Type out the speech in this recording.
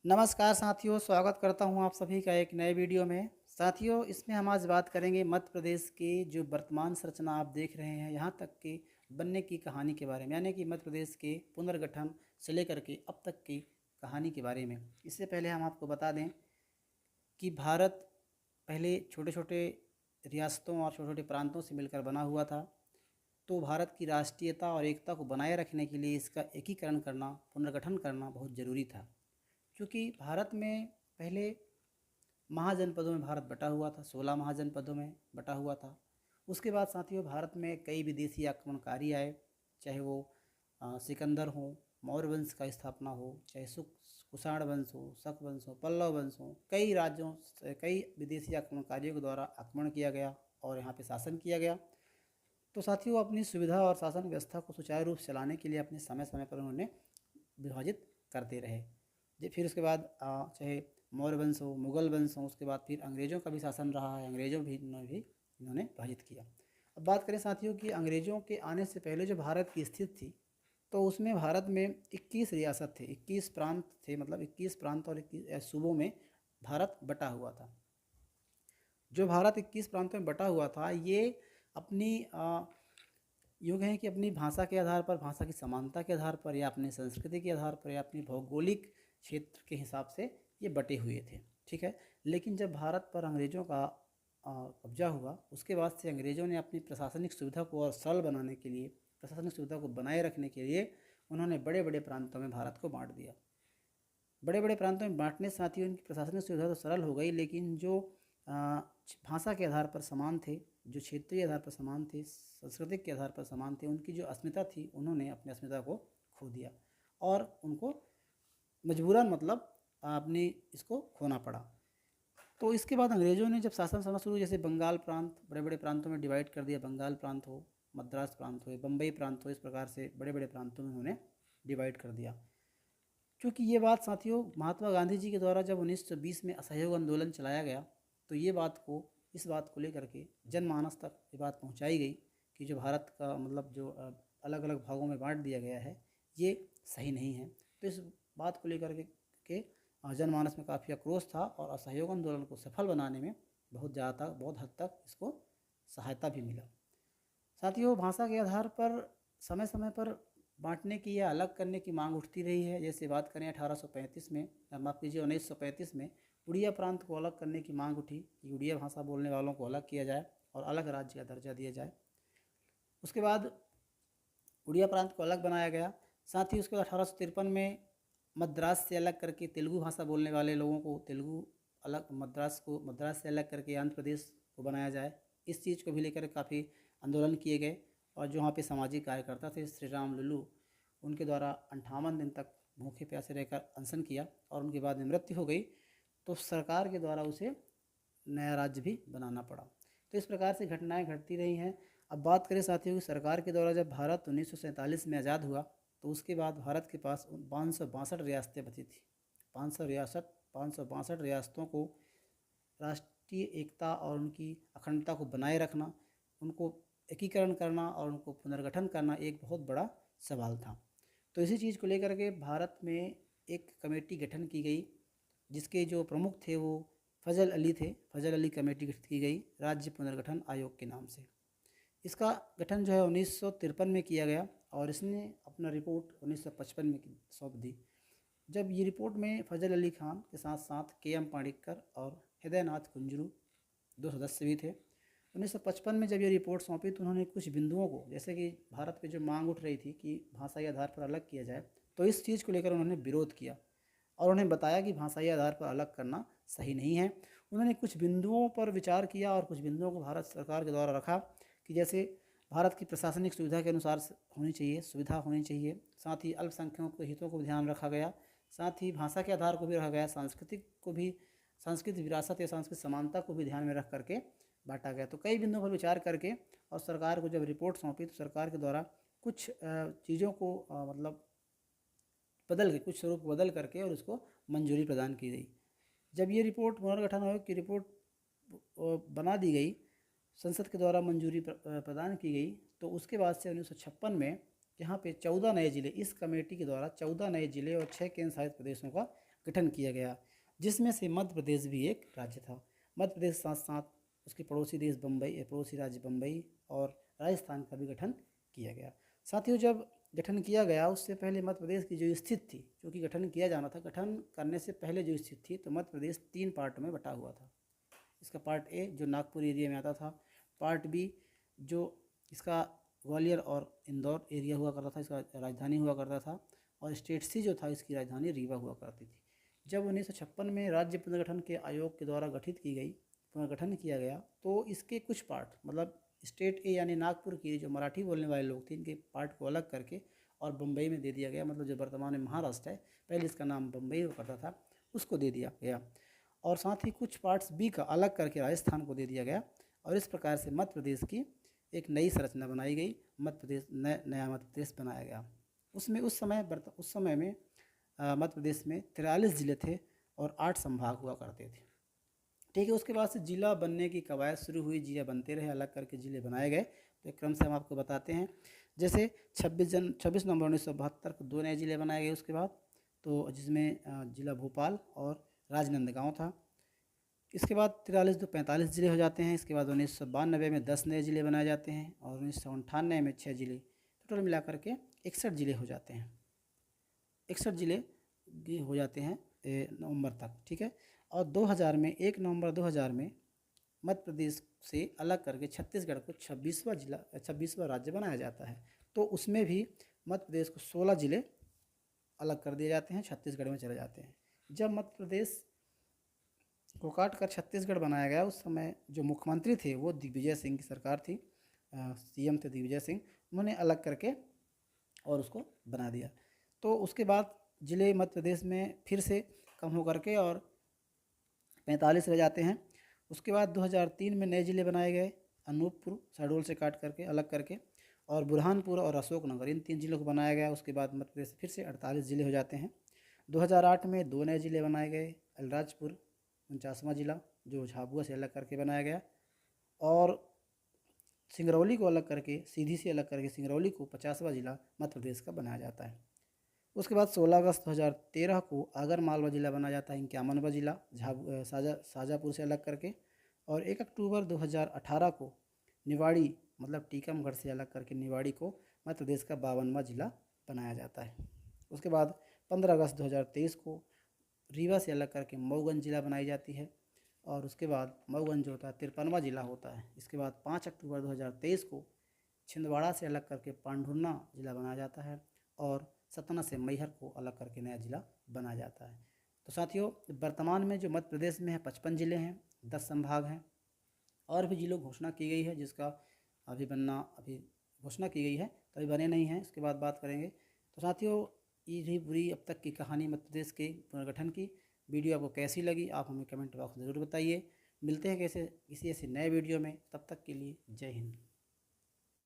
नमस्कार साथियों, स्वागत करता हूं आप सभी का एक नए वीडियो में। साथियों, इसमें हम आज बात करेंगे मध्य प्रदेश के जो वर्तमान संरचना आप देख रहे हैं यहाँ तक के बनने की कहानी के बारे में, यानी कि मध्य प्रदेश के पुनर्गठन से लेकर के अब तक की कहानी के बारे में। इससे पहले हम आपको बता दें कि भारत पहले छोटे छोटे रियासतों और छोटे छोटे प्रांतों से मिलकर बना हुआ था। तो भारत की राष्ट्रीयता और एकता को बनाए रखने के लिए इसका एकीकरण करना, पुनर्गठन करना बहुत ज़रूरी था। क्योंकि भारत में पहले महाजनपदों में भारत बटा हुआ था, 16 महाजनपदों में बटा हुआ था। उसके बाद साथियों भारत में कई विदेशी आक्रमणकारी आए, चाहे वो सिकंदर हो, मौर्य वंश का स्थापना हो, चाहे सुख कुषाण वंश हो, शक वंश हो, पल्लव वंश हो, कई राज्यों से कई विदेशी आक्रमणकारियों के द्वारा आक्रमण किया गया और यहाँ पे शासन किया गया। तो साथियों अपनी सुविधा और शासन व्यवस्था को सुचारू रूप से चलाने के लिए अपने समय समय पर उन्होंने विभाजित करते रहे। फिर उसके बाद चाहे मौर्य वंश हो, मुगल वंश हो, उसके बाद फिर अंग्रेज़ों का भी शासन रहा है, अंग्रेज़ों भी इन्होंने विभाजित किया। अब बात करें साथियों कि अंग्रेज़ों के आने से पहले जो भारत की स्थिति थी, तो उसमें भारत में 21 रियासत थे, 21 प्रांत थे, मतलब 21 प्रांत और 21 सूबों में भारत बटा हुआ था। जो भारत 21 प्रांतों में बटा हुआ था, ये अपनी यूँ कहें कि अपनी भाषा के आधार पर, भाषा की समानता के आधार पर, या अपनी संस्कृति के आधार पर, या अपनी भौगोलिक क्षेत्र के हिसाब से ये बटे हुए थे। ठीक है। लेकिन जब भारत पर अंग्रेज़ों का कब्जा हुआ, उसके बाद से अंग्रेज़ों ने अपनी प्रशासनिक सुविधा को और सरल बनाने के लिए, प्रशासनिक सुविधा को बनाए रखने के लिए उन्होंने बड़े बड़े प्रांतों में भारत को बांट दिया। बड़े बड़े प्रांतों में बांटने से साथ ही उनकी प्रशासनिक सुविधा तो सरल हो गई, लेकिन जो भाषा के आधार पर समान थे, जो क्षेत्रीय आधार पर समान थे, सांस्कृतिक के आधार पर समान थे, उनकी जो अस्मिता थी, उन्होंने अपनी अस्मिता को खो दिया और उनको मजबूरन मतलब अपनी इसको खोना पड़ा। तो इसके बाद अंग्रेज़ों ने जब शासन करना शुरू, जैसे बंगाल प्रांत बड़े बड़े प्रांतों में डिवाइड कर दिया, बंगाल प्रांत हो, मद्रास प्रांत हो, बम्बई प्रांत हो, इस प्रकार से बड़े बड़े प्रांतों में उन्होंने डिवाइड कर दिया। क्योंकि ये बात साथियों महात्मा गांधी जी के द्वारा जब 1920 में असहयोग आंदोलन चलाया गया, तो इस बात को लेकर के जनमानस तक ये बात पहुंचाई गई कि जो भारत का मतलब जो अलग अलग भागों में बांट दिया गया है, ये सही नहीं है। तो इस बात को लेकर के जनमानस में काफ़ी आक्रोश था और असहयोग आंदोलन को सफल बनाने में बहुत हद तक इसको सहायता भी मिला। साथियों भाषा के आधार पर समय समय पर बांटने की या अलग करने की मांग उठती रही है। जैसे बात करें 1835 में, माफ़ कीजिए 1935 में उड़िया प्रांत को अलग करने की मांग उठी कि उड़िया भाषा बोलने वालों को अलग किया जाए और अलग राज्य का दर्जा दिया जाए। उसके बाद उड़िया प्रांत को अलग बनाया गया। साथ ही उसके बाद 1853 में मद्रास से अलग करके तेलुगु भाषा बोलने वाले लोगों को तेलुगु अलग, मद्रास से अलग करके आंध्र प्रदेश को बनाया जाए। इस चीज़ को भी लेकर काफ़ी आंदोलन किए गए और जो वहाँ पे सामाजिक कार्यकर्ता थे श्री राम लुल्लू, उनके द्वारा 58 दिन तक भूखे प्यासे रहकर अनशन किया और उनके बाद में मृत्यु हो गई। तो सरकार के द्वारा उसे नया राज्य भी बनाना पड़ा। तो इस प्रकार से घटनाएं घटती रही हैं। अब बात करें साथियों की सरकार के द्वारा जब भारत 1947 में आज़ाद हुआ, तो उसके बाद भारत के पास 562 रियासतें बची थी। 562 रियासतों को राष्ट्रीय एकता और उनकी अखंडता को बनाए रखना, उनको एकीकरण करना और उनको पुनर्गठन करना एक बहुत बड़ा सवाल था। तो इसी चीज़ को लेकर के भारत में एक कमेटी गठन की गई, जिसके जो प्रमुख थे वो फजल अली थे। फजल अली कमेटी गठित की गई राज्य पुनर्गठन आयोग के नाम से। इसका गठन जो है 1953 में किया गया और इसने अपना रिपोर्ट 1955 में सौंप दी। जब ये रिपोर्ट में फजल अली खान के साथ साथ के.एम. पाणिक्कर और हृदयनाथ कुंजरू 2 सदस्य भी थे। 1955 में जब ये रिपोर्ट सौंपी तो उन्होंने कुछ बिंदुओं को, जैसे कि भारत पे जो मांग उठ रही थी कि भाषाई आधार पर अलग किया जाए, तो इस चीज़ को लेकर उन्होंने विरोध किया और उन्हें बताया कि भाषाई आधार पर अलग करना सही नहीं है। उन्होंने कुछ बिंदुओं पर विचार किया और कुछ बिंदुओं को भारत सरकार के द्वारा रखा कि जैसे भारत की प्रशासनिक सुविधा के अनुसार होनी चाहिए, सुविधा होनी चाहिए, साथ ही अल्पसंख्यकों के हितों को भी ध्यान रखा गया, साथ ही भाषा के आधार को भी रखा गया, सांस्कृतिक विरासत या सांस्कृतिक समानता को भी ध्यान में रख करके बांटा गया। तो कई बिंदुओं पर विचार करके और सरकार को जब रिपोर्ट सौंपी तो सरकार के द्वारा कुछ चीज़ों को मतलब कुछ स्वरूप बदल करके और उसको मंजूरी प्रदान की गई। जब ये रिपोर्ट पुनर्गठन आयोग की रिपोर्ट बना दी गई, संसद के द्वारा मंजूरी प्रदान की गई, तो उसके बाद से 1956 में यहाँ पे 14 नए ज़िले, इस कमेटी के द्वारा 14 नए ज़िले और 6 केंद्र शासित प्रदेशों का गठन किया गया, जिसमें से मध्य प्रदेश भी एक राज्य था। मध्य प्रदेश साथ साथ उसके पड़ोसी देश बम्बई, पड़ोसी राज्य बम्बई और राजस्थान का भी गठन किया गया। साथियों, जब गठन किया गया उससे पहले मध्य प्रदेश की जो स्थिति थी, क्योंकि गठन किया जाना था, गठन करने से पहले जो स्थिति थी, तो मध्य प्रदेश 3 पार्टों में बटा हुआ था। इसका पार्ट ए जो नागपुर एरिया में आता था, पार्ट बी जो इसका ग्वालियर और इंदौर एरिया हुआ करता था, इसका राजधानी हुआ करता था, और स्टेट सी जो था इसकी राजधानी रीवा हुआ करती थी। जब 1956 में राज्य पुनर्गठन के आयोग के द्वारा गठित की गई, पुनर्गठन किया गया, तो इसके कुछ पार्ट मतलब स्टेट ए यानी नागपुर की जो मराठी बोलने वाले लोग थे, इनके पार्ट को अलग करके और बम्बई में दे दिया गया। मतलब जो वर्तमान में महाराष्ट्र है, पहले इसका नाम बम्बई हुआ करता था, उसको दे दिया गया। और साथ ही कुछ पार्ट्स बी का अलग करके राजस्थान को दे दिया गया। और इस प्रकार से मध्य प्रदेश की एक नई संरचना बनाई गई, मध्य प्रदेश नया मध्य प्रदेश बनाया गया। उसमें उस समय में मध्य प्रदेश में 43 ज़िले थे और 8 संभाग हुआ करते थे। ठीक है, उसके बाद से जिला बनने की कवायद शुरू हुई, जिले बनते रहे, अलग करके ज़िले बनाए गए। तो एक क्रम से हम आपको बताते हैं। जैसे 26 नवंबर 1972 को 2 नए ज़िले बनाए गए उसके बाद, तो जिसमें ज़िला भोपाल और राजनांदगांव था। इसके बाद 43 तो 45 ज़िले हो जाते हैं। इसके बाद 1992 में 10 नए ज़िले बनाए जाते हैं और 1998 में 6 ज़िले, टोटल मिलाकर के 61 ज़िले हो जाते हैं। 61 ज़िले हो जाते हैं नवंबर तक। ठीक है, और 2000 में 1 नवंबर 2000 में मध्य प्रदेश से अलग करके छत्तीसगढ़ को 26वां राज्य बनाया जाता है। तो उसमें भी मध्य प्रदेश को 16 ज़िले अलग कर दिए जाते हैं, छत्तीसगढ़ में चले जाते हैं। जब मध्य प्रदेश को काट कर छत्तीसगढ़ बनाया गया, उस समय जो मुख्यमंत्री थे वो दिग्विजय सिंह की सरकार थी, सीएम थे दिग्विजय सिंह, उन्होंने अलग करके और उसको बना दिया। तो उसके बाद ज़िले मध्य प्रदेश में फिर से कम हो करके और 45 रह जाते हैं। उसके बाद 2003 में नए ज़िले बनाए गए, अनूपपुर शहडोल से काट करके अलग करके, और बुरहानपुर और अशोकनगर, इन 3 ज़िलों को बनाया गया। उसके बाद मध्य प्रदेश फिर से 48 ज़िले हो जाते हैं। 2008 में 2 नए ज़िले बनाए गए, अलीराजपुर 49वां ज़िला जो झाबुआ से अलग करके बनाया गया, और सिंगरौली को अलग करके, सीधी से अलग करके सिंगरौली को 50वां ज़िला मध्य प्रदेश का बनाया जाता है। उसके बाद 16 अगस्त 2013 को आगर मालवा ज़िला बनाया जाता है, 51वां ज़िला शाजापुर से अलग करके, और 1 अक्टूबर 2018 को निवाड़ी मतलब टीकमगढ़ से अलग करके निवाड़ी को मध्य प्रदेश का 52वां ज़िला बनाया जाता है। उसके बाद 15 अगस्त 2023 को रीवा से अलग करके मऊगंज ज़िला बनाई जाती है, और उसके बाद मऊगंज जो होता है 53वां ज़िला होता है। इसके बाद 5 अक्टूबर 2023 को छिंदवाड़ा से अलग करके पांढुर्ना ज़िला बनाया जाता है, और सतना से मैहर को अलग करके नया ज़िला बनाया जाता है। तो साथियों, वर्तमान में जो मध्य प्रदेश में है 55 ज़िले हैं, 10 संभाग हैं, और भी ज़िलों की घोषणा की गई है, जिसका अभी घोषणा की गई है, तो अभी बने नहीं हैं, इसके बाद बात करेंगे। तो साथियों, ये रही पूरी अब तक की कहानी मध्य प्रदेश के पुनर्गठन की। वीडियो आपको कैसी लगी आप हमें कमेंट बॉक्स में ज़रूर बताइए। मिलते हैं किसी ऐसे नए वीडियो में, तब तक के लिए जय हिंद।